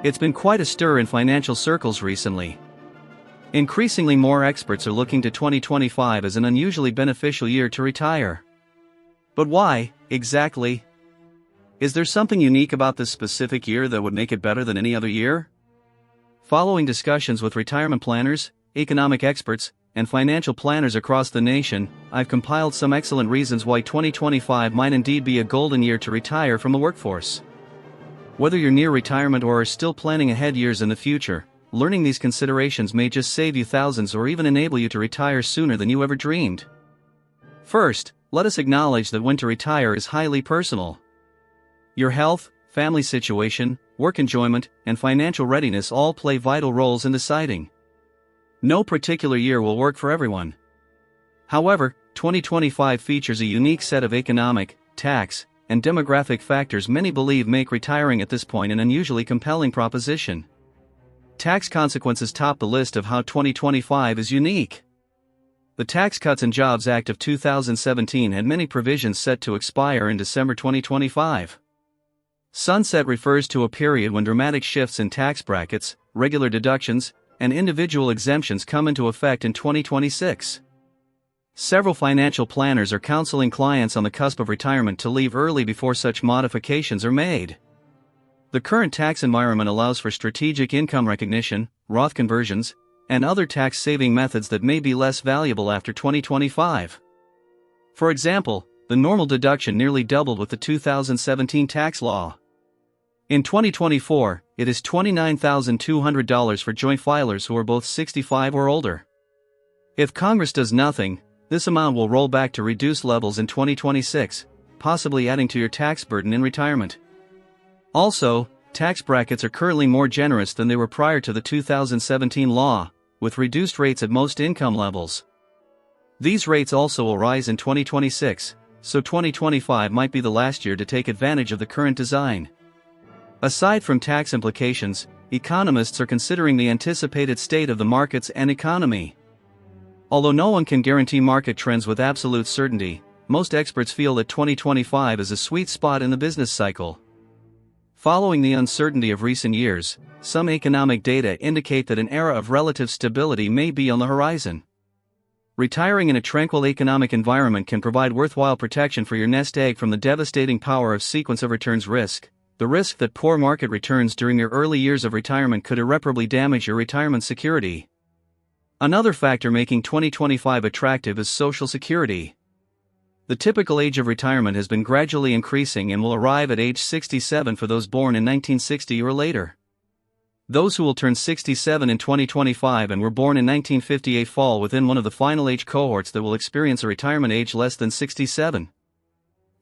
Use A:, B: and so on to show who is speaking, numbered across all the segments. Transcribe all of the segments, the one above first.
A: It's been quite a stir in financial circles recently. Increasingly more experts are looking to 2025 as an unusually beneficial year to retire. But why, exactly? Is there something unique about this specific year that would make it better than any other year? Following discussions with retirement planners, economic experts, and financial planners across the nation, I've compiled some excellent reasons why 2025 might indeed be a golden year to retire from the workforce. Whether you're near retirement or are still planning ahead years in the future, learning these considerations may just save you thousands or even enable you to retire sooner than you ever dreamed. First, let us acknowledge that when to retire is highly personal. Your health, family situation, work enjoyment, and financial readiness all play vital roles in deciding. No particular year will work for everyone. However, 2025 features a unique set of economic, tax, and demographic factors many believe make retiring at this point an unusually compelling proposition. Tax consequences top the list of how 2025 is unique. The Tax Cuts and Jobs Act of 2017 had many provisions set to expire in December 2025. Sunset refers to a period when dramatic shifts in tax brackets, regular deductions, and individual exemptions come into effect in 2026. Several financial planners are counseling clients on the cusp of retirement to leave early before such modifications are made. The current tax environment allows for strategic income recognition, Roth conversions, and other tax-saving methods that may be less valuable after 2025. For example, the normal deduction nearly doubled with the 2017 tax law. In 2024, it is $29,200 for joint filers who are both 65 or older. If Congress does nothing, this amount will roll back to reduced levels in 2026, possibly adding to your tax burden in retirement. Also, tax brackets are currently more generous than they were prior to the 2017 law, with reduced rates at most income levels. These rates also will rise in 2026, so 2025 might be the last year to take advantage of the current design. Aside from tax implications, economists are considering the anticipated state of the markets and economy. Although no one can guarantee market trends with absolute certainty, most experts feel that 2025 is a sweet spot in the business cycle. Following the uncertainty of recent years, some economic data indicate that an era of relative stability may be on the horizon. Retiring in a tranquil economic environment can provide worthwhile protection for your nest egg from the devastating power of sequence of returns risk, the risk that poor market returns during your early years of retirement could irreparably damage your retirement security. Another factor making 2025 attractive is Social Security. The typical age of retirement has been gradually increasing and will arrive at age 67 for those born in 1960 or later. Those who will turn 67 in 2025 and were born in 1958 fall within one of the final age cohorts that will experience a retirement age less than 67.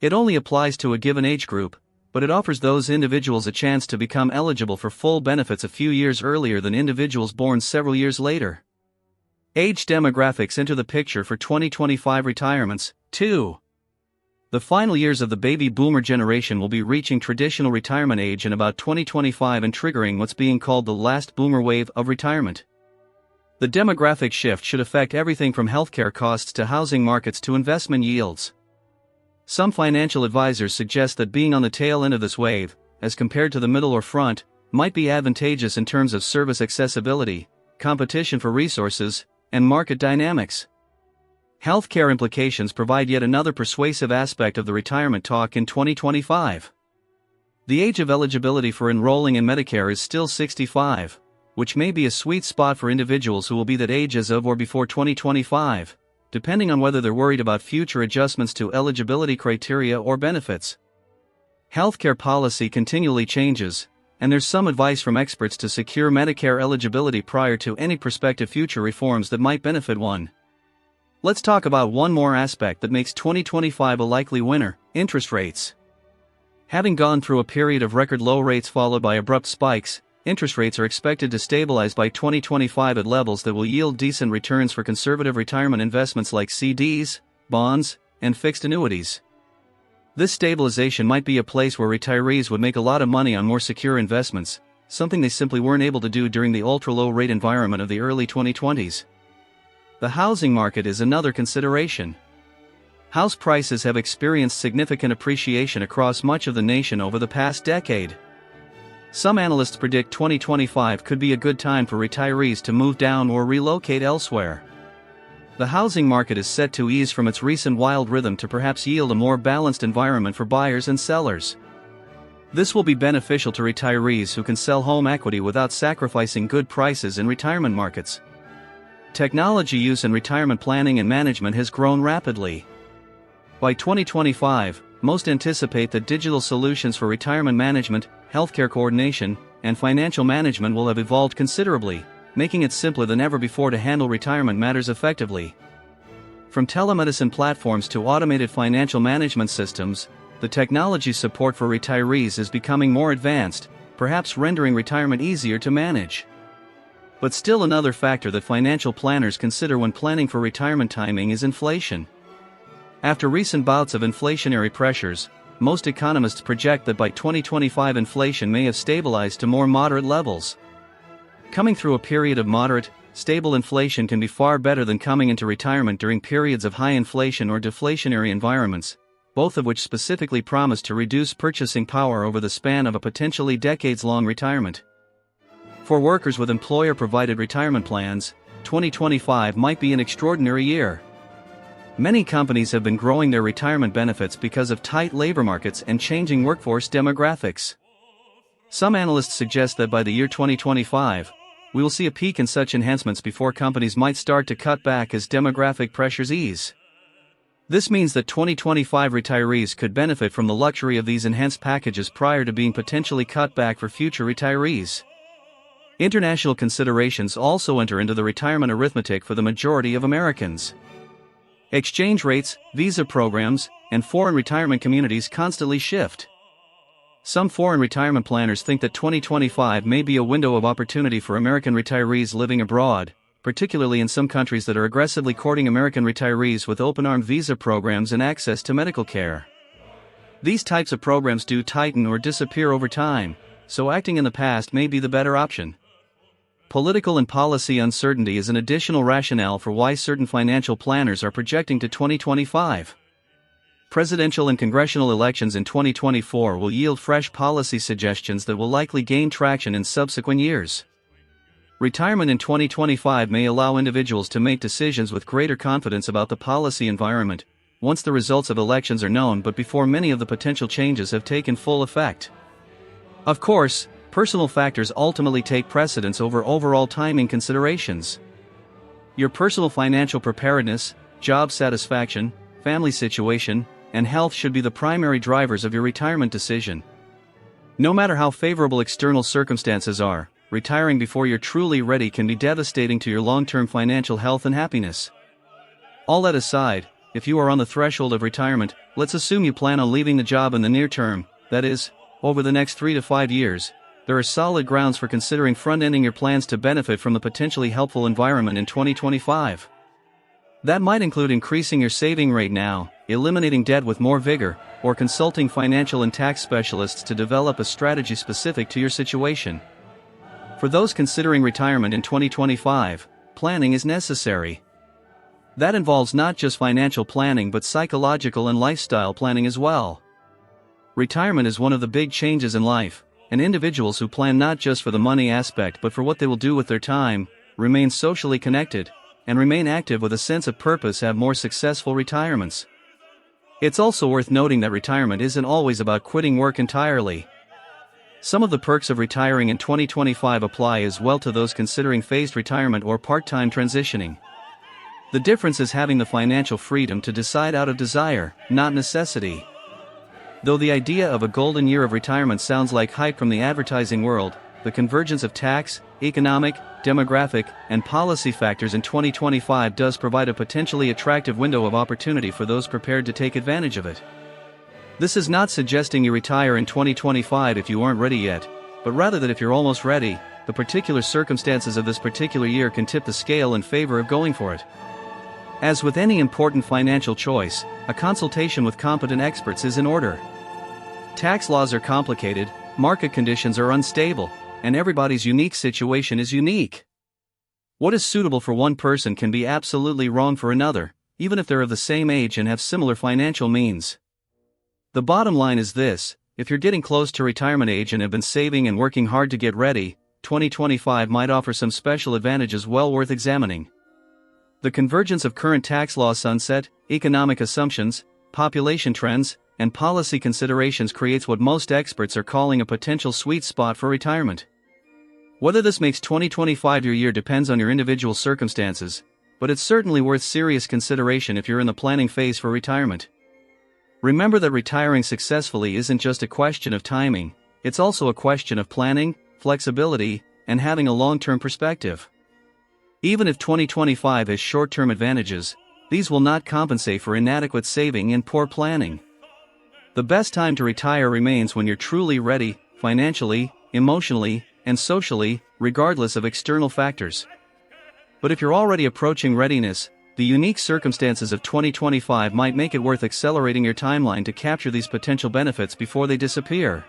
A: It only applies to a given age group, but it offers those individuals a chance to become eligible for full benefits a few years earlier than individuals born several years later. Age demographics enter the picture for 2025 retirements, too. The final years of the baby boomer generation will be reaching traditional retirement age in about 2025 and triggering what's being called the last boomer wave of retirement. The demographic shift should affect everything from healthcare costs to housing markets to investment yields. Some financial advisors suggest that being on the tail end of this wave, as compared to the middle or front, might be advantageous in terms of service accessibility, competition for resources, and market dynamics. Healthcare implications provide yet another persuasive aspect of the retirement talk in 2025. The age of eligibility for enrolling in Medicare is still 65, which may be a sweet spot for individuals who will be that age as of or before 2025, depending on whether they're worried about future adjustments to eligibility criteria or benefits. Healthcare policy continually changes, and there's some advice from experts to secure Medicare eligibility prior to any prospective future reforms that might benefit one. Let's talk about one more aspect that makes 2025 a likely winner: interest rates. Having gone through a period of record low rates followed by abrupt spikes, interest rates are expected to stabilize by 2025 at levels that will yield decent returns for conservative retirement investments like CDs, bonds, and fixed annuities. This stabilization might be a place where retirees would make a lot of money on more secure investments, something they simply weren't able to do during the ultra-low rate environment of the early 2020s. The housing market is another consideration. House prices have experienced significant appreciation across much of the nation over the past decade. Some analysts predict 2025 could be a good time for retirees to move down or relocate elsewhere. The housing market is set to ease from its recent wild rhythm to perhaps yield a more balanced environment for buyers and sellers. This will be beneficial to retirees who can sell home equity without sacrificing good prices in retirement markets. Technology use in retirement planning and management has grown rapidly. By 2025, most anticipate that digital solutions for retirement management, healthcare coordination, and financial management will have evolved considerably, making it simpler than ever before to handle retirement matters effectively. From telemedicine platforms to automated financial management systems, the technology support for retirees is becoming more advanced, perhaps rendering retirement easier to manage. But still, another factor that financial planners consider when planning for retirement timing is inflation. After recent bouts of inflationary pressures, most economists project that by 2025 inflation may have stabilized to more moderate levels. Coming through a period of moderate, stable inflation can be far better than coming into retirement during periods of high inflation or deflationary environments, both of which specifically promise to reduce purchasing power over the span of a potentially decades-long retirement. For workers with employer-provided retirement plans, 2025 might be an extraordinary year. Many companies have been growing their retirement benefits because of tight labor markets and changing workforce demographics. Some analysts suggest that by the year 2025, we will see a peak in such enhancements before companies might start to cut back as demographic pressures ease. This means that 2025 retirees could benefit from the luxury of these enhanced packages prior to being potentially cut back for future retirees. International considerations also enter into the retirement arithmetic for the majority of Americans. Exchange rates, visa programs, and foreign retirement communities constantly shift. Some foreign retirement planners think that 2025 may be a window of opportunity for American retirees living abroad, particularly in some countries that are aggressively courting American retirees with open-armed visa programs and access to medical care. These types of programs do tighten or disappear over time, so acting in the past may be the better option. Political and policy uncertainty is an additional rationale for why certain financial planners are projecting to 2025. Presidential and congressional elections in 2024 will yield fresh policy suggestions that will likely gain traction in subsequent years. Retirement in 2025 may allow individuals to make decisions with greater confidence about the policy environment, once the results of elections are known but before many of the potential changes have taken full effect. Of course, personal factors ultimately take precedence over overall timing considerations. Your personal financial preparedness, job satisfaction, family situation, and health should be the primary drivers of your retirement decision. No matter how favorable external circumstances are, retiring before you're truly ready can be devastating to your long-term financial health and happiness. All that aside, if you are on the threshold of retirement, let's assume you plan on leaving the job in the near term, that is, over the next 3 to 5 years. There are solid grounds for considering front-ending your plans to benefit from the potentially helpful environment in 2025. That might include increasing your saving rate now, eliminating debt with more vigor, or consulting financial and tax specialists to develop a strategy specific to your situation. For those considering retirement in 2025, planning is necessary. That involves not just financial planning but psychological and lifestyle planning as well. Retirement is one of the big changes in life, and individuals who plan not just for the money aspect but for what they will do with their time, remain socially connected, and remain active with a sense of purpose have more successful retirements. It's also worth noting that retirement isn't always about quitting work entirely. Some of the perks of retiring in 2025 apply as well to those considering phased retirement or part-time transitioning. The difference is having the financial freedom to decide out of desire, not necessity. Though the idea of a golden year of retirement sounds like hype from the advertising world, the convergence of tax, economic, demographic, and policy factors in 2025 does provide a potentially attractive window of opportunity for those prepared to take advantage of it. This is not suggesting you retire in 2025 if you aren't ready yet, but rather that if you're almost ready, the particular circumstances of this particular year can tip the scale in favor of going for it. As with any important financial choice, a consultation with competent experts is in order. Tax laws are complicated, market conditions are unstable, and everybody's unique situation is unique. What is suitable for one person can be absolutely wrong for another, even if they're of the same age and have similar financial means. The bottom line is this: if you're getting close to retirement age and have been saving and working hard to get ready, 2025 might offer some special advantages well worth examining. The convergence of current tax law sunset, economic assumptions, population trends, and policy considerations creates what most experts are calling a potential sweet spot for retirement. Whether this makes 2025 your year depends on your individual circumstances, but it's certainly worth serious consideration if you're in the planning phase for retirement. Remember that retiring successfully isn't just a question of timing, it's also a question of planning, flexibility, and having a long-term perspective. Even if 2025 has short-term advantages, these will not compensate for inadequate saving and poor planning. The best time to retire remains when you're truly ready, financially, emotionally, and socially, regardless of external factors. But if you're already approaching readiness, the unique circumstances of 2025 might make it worth accelerating your timeline to capture these potential benefits before they disappear.